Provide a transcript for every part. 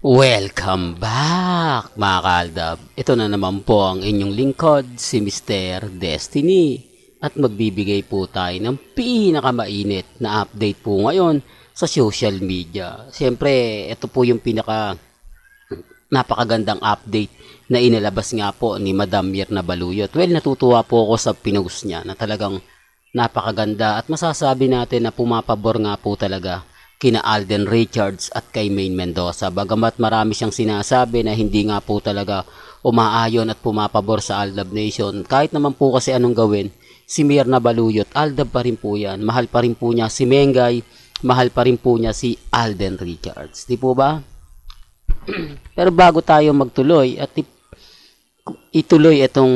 Welcome back mga kaaldab. Ito na naman po ang inyong lingkod, si Mr. Destiny. At magbibigay po tayo ng pinakamainit na update po ngayon sa social media. Siyempre, ito po yung napakagandang update na inilabas nga po ni Madam Myrna Baluyot. Well, natutuwa po ako sa pinost niya na talagang napakaganda at masasabi natin na pumapabor nga po talaga kina Alden Richards at kay Maine Mendoza. Bagamat marami siyang sinasabi na hindi nga po talaga umaayon at pumapabor sa Aldab Nation. Kahit naman po kasi anong gawin, si Myrna Baluyot, Aldab pa rin po yan. Mahal pa rin po niya si Mengay, mahal pa rin po niya si Alden Richards. Di po ba? Pero bago tayo magtuloy at ituloy itong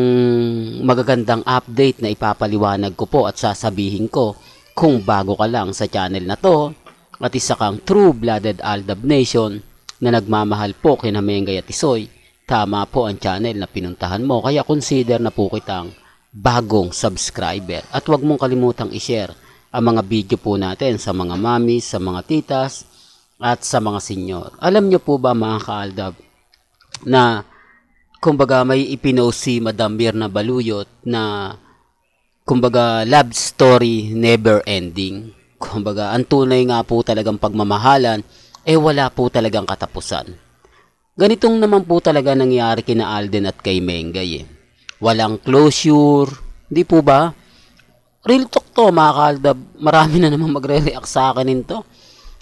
magagandang update na ipapaliwanag ko po at sasabihin ko, kung bago ka lang sa channel na to, at isa kang true-blooded Aldab Nation na nagmamahal po kina Mengay at Isoy, tama po ang channel na pinuntahan mo. Kaya consider na po kitang bagong subscriber. At huwag mong kalimutang i-share ang mga video po natin sa mga mamis, sa mga titas, at sa mga senyor. Alam nyo po ba mga kaaldab na kumbaga may ipinost si Madam Myrna Baluyot na kumbaga love story never ending. Kumbaga, ang tunay nga po talagang pagmamahalan, wala po talagang katapusan. Ganitong naman po talaga nangyari kina Alden at kay Mengay. Walang closure, di po ba? Real talk to mga kaaldab, marami na naman magre-react sa akin nito.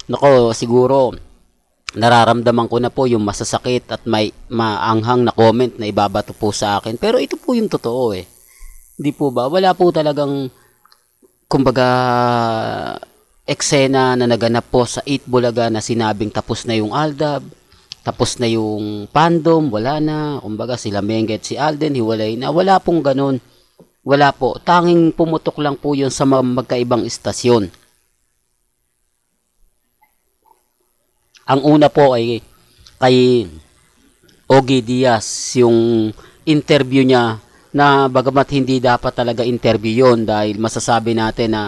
Nako, siguro, nararamdaman ko na po yung masasakit at may maanghang na comment na ibabato po sa akin. Pero ito po yung totoo Di po ba? Wala po talagang kumbaga eksena na naganap po sa 8 Bulaga na sinabing tapos na yung Aldab, tapos na yung fandom, wala na. Kumbaga sila Mengay at si Alden, hiwalay na. Wala pong ganun. Wala po. Tanging pumutok lang po yun sa magkaibang istasyon. Ang una po ay kay Ogie Diaz, yung interview niya na bagamat hindi dapat talaga interview yon dahil masasabi natin na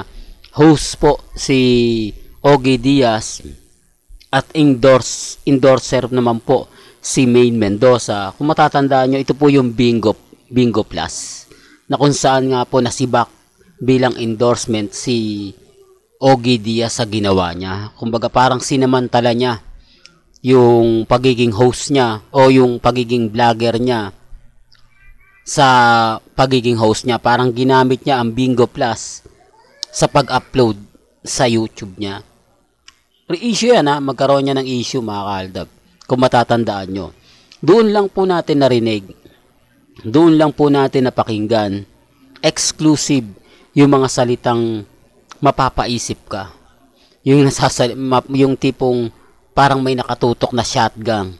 host po si Ogie Diaz at endorser naman po si Maine Mendoza. Kung matatandaan nyo, ito po yung Bingo Plus na kung saan nga po nasibak bilang endorsement si Ogie Diaz sa ginawa niya. Kumbaga parang sinamantala niya yung pagiging host niya o yung pagiging vlogger niya sa pagiging host niya. Parang ginamit niya ang Bingo Plus sa pag-upload sa YouTube niya. Issue yan magkaroon niya ng issue mga kaaldab. Kung matatandaan nyo. Doon lang po natin narinig. Doon lang po natin napakinggan. Exclusive yung mga salitang mapapaisip ka. Yung tipong parang may nakatutok na shotgun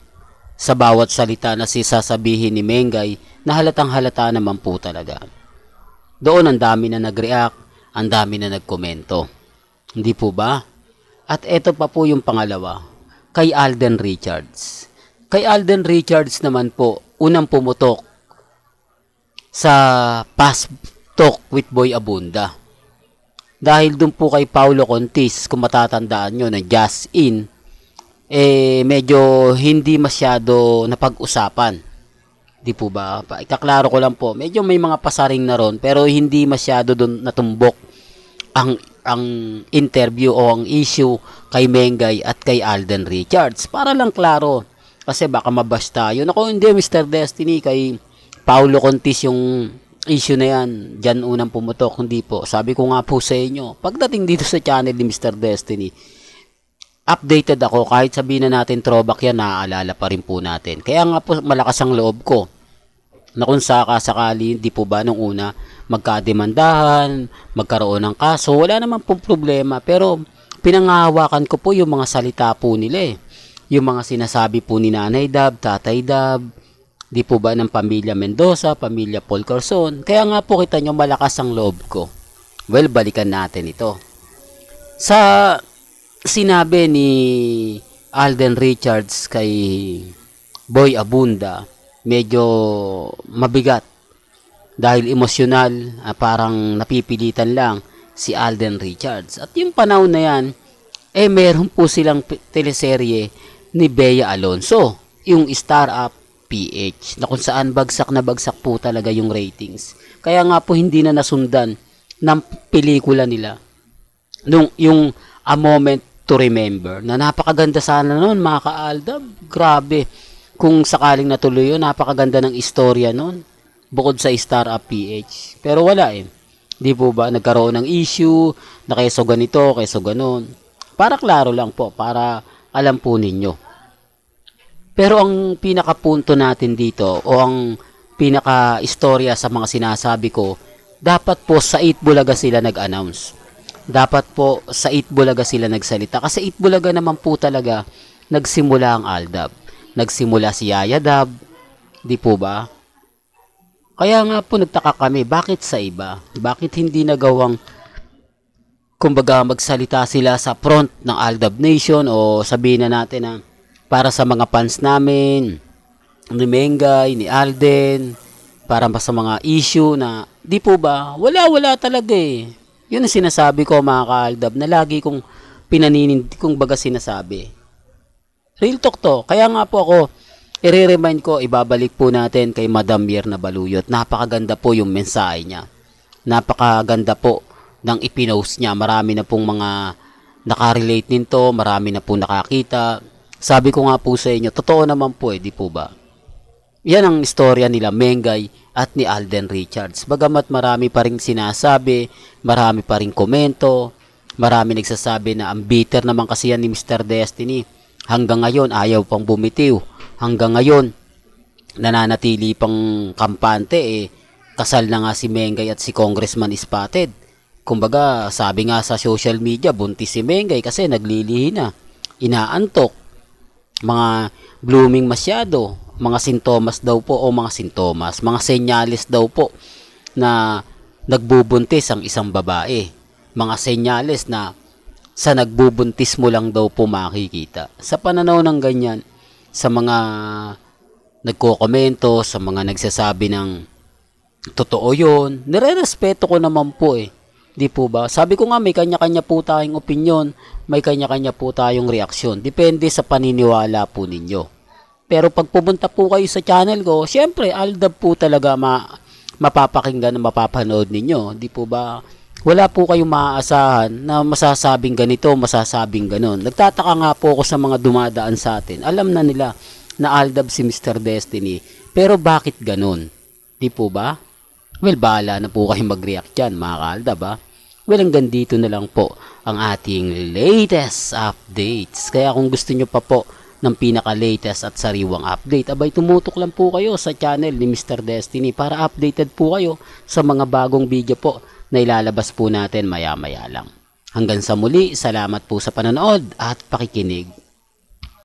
sa bawat salita na sasabihin ni Mengay na halatang halata naman po talaga. Doon ang dami na nag-react, ang dami na nagkomento. Hindi po ba? At eto pa po yung pangalawa, kay Alden Richards. Kay Alden Richards naman po, unang pumutok sa Past Talk with Boy Abunda. Dahil dun po kay Paulo Contis, kung matatandaan nyo na Just In, medyo hindi masyado napag-usapan. Di po ba? Ikaklaro ko lang po, medyo may mga pasaring na ron, pero hindi masyado doon natumbok ang interview o ang issue kay Mengay at kay Alden Richards. Para lang klaro, kasi baka mabash tayo. Naku, hindi Mr. Destiny, kay Paulo Contis yung issue na yan, dyan unang pumutok. Hindi po, sabi ko nga po sa inyo, pagdating dito sa channel ni Mr. Destiny, updated ako. Kahit sabihin na natin throwback yan, naaalala pa rin po natin. Kaya nga po malakas ang loob ko na kung sakali, di po ba nung una magkademandahan, magkaroon ng kaso, wala naman pong problema. Pero pinangahawakan ko po yung mga salita po nila yung mga sinasabi po ni Nanay Dab, Tatay Dab, di po ba ng pamilya Mendoza, pamilya Paul Corazon. Kaya nga po kita nyo malakas ang loob ko. Well, balikan natin ito. Sa sinabi ni Alden Richards kay Boy Abunda, medyo mabigat dahil emosyonal, parang napipilitan lang si Alden Richards. At yung panahon na yan, meron po silang teleserye ni Bea Alonso, yung Startup PH, na kung saan bagsak na bagsak po talaga yung ratings. Kaya nga po hindi na nasundan ng pelikula nila yung A Moment to Remember, na napakaganda sana noon mga ka-Aldab. Grabe, kung sakaling natuloy yun, napakaganda ng istorya noon bukod sa Startup PH. Pero wala eh. Di po ba? Nagkaroon ng issue na keso ganito, keso ganon. Para klaro lang po, para alam po ninyo. Pero ang pinakapunto natin dito o ang pinaka-istorya sa mga sinasabi ko, dapat po sa Itbulaga sila nag-announce. Dapat po sa Itbulaga sila nagsalita. Kasi Itbulaga naman po talaga nagsimula ang Aldab. Nagsimula si Yaya Dab. Di po ba? Kaya nga po nagtaka kami, bakit sa iba? Bakit hindi nagawang, kumbaga, magsalita sila sa front ng Aldab Nation o sabihin na natin na para sa mga fans namin, ni Mengay, ni Alden, para sa mga issue na, di po ba? Wala talaga eh. Yun ang sinasabi ko mga ka-Aldab na lagi kong kung baga sinasabi. Real talk to. Kaya nga po ako, i-remind ko, ibabalik po natin kay Madam Mirna Baluyot. Napakaganda po yung mensahe niya. Napakaganda po ng ipinost niya. Marami na pong mga nakarelate nito, marami na pong nakakita. Sabi ko nga po sa inyo, totoo naman po di po ba? Yan ang istorya nila Mengay at ni Alden Richards. Bagamat marami pa ring sinasabi, marami pa ring komento, marami nagsasabi na ang bitter naman kasi yan ni Mr. Destiny. Hanggang ngayon ayaw pang bumitiw. Hanggang ngayon nananatili pang kampante kasal na nga si Mengay at si Congressman Spotted. Kumbaga sabi nga sa social media, buntis si Mengay kasi naglilihi na, inaantok, mga blooming masyado, mga sintomas daw po o mga senyales daw po na nagbubuntis ang isang babae. Mga senyales na sa nagbubuntis mo lang daw po makikita. Sa pananaw ng ganyan, sa mga nagko-komento, sa mga nagsasabi ng totoo yun, nire-respeto ko naman po Di po ba? Sabi ko nga may kanya-kanya po tayong opinyon, may kanya-kanya po tayong reaksyon. Depende sa paniniwala po ninyo. Pero pag pumunta po kayo sa channel ko, syempre, Aldab po talaga mapapakinggan na mapapanood ninyo. Di po ba? Wala po kayong maaasahan na masasabing ganito, masasabing ganon. Nagtataka nga po ako sa mga dumadaan sa atin. Alam na nila na Aldab si Mr. Destiny. Pero bakit ganon? Di po ba? Well, bahala na po kayo mag-react dyan, mga ka-Aldab, ha? Well, hanggang dito na lang po ang ating latest updates. Kaya kung gusto nyo pa po ng pinaka-latest at sariwang update, abay tumutok lang po kayo sa channel ni Mr. Destiny para updated po kayo sa mga bagong video po na ilalabas po natin maya-maya lang. Hanggang sa muli, salamat po sa panonood at pakikinig.